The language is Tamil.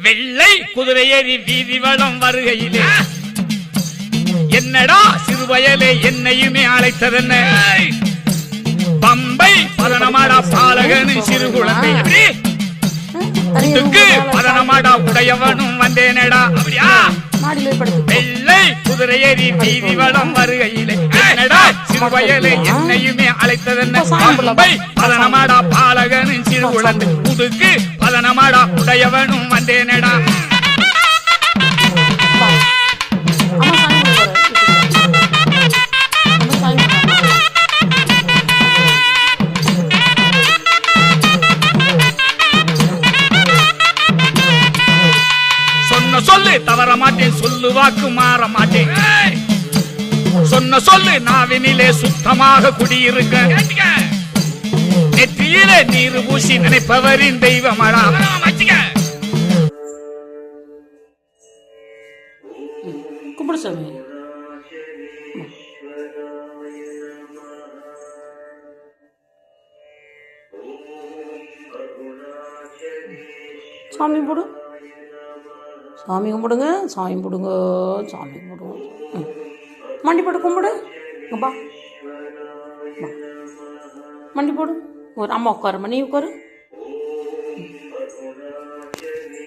வெள்ளை குதிரை ஏறி வீதி வளம் வருகையிலே என்னடா சிறுவயலே என்னையுமே அழைத்ததென்ன பம்பை பதனமாடா பாலகனு சிறு குழந்தை பதனமாடா உடையவனும் வந்தேனடா அப்படியா வெள்ளை குதிரை ஏறி வீதி வளம் வருகையிலே என்னடா சிறுவயலே என்னையுமே அழைத்ததென்ன பம்பை பதனமாடா பாலகனு சிறு குழந்தை முதுக்கு பதனமாடா உடையவனும் வந்தேனடா சொல்லு தவற மாட்டேன் சொல்லு வாக்கு மாற மாட்டேன் சொன்ன சொல்லு நாவினிலே சுத்தமாக குடியிருக்க நெற்றியிலே நீர் பூசி நினைப்பவரின் தெய்வமடா கும்பிடு சாமி சாமி போடு சாமி கும்பிடுங்க சாமி கும்பிடுங்க சாமி கும்பிடுங்க மண்டி போட்டு கும்பிடு பா மண்டி போடு ஒரு அம்மா உட்காருமா நீ உட்காரு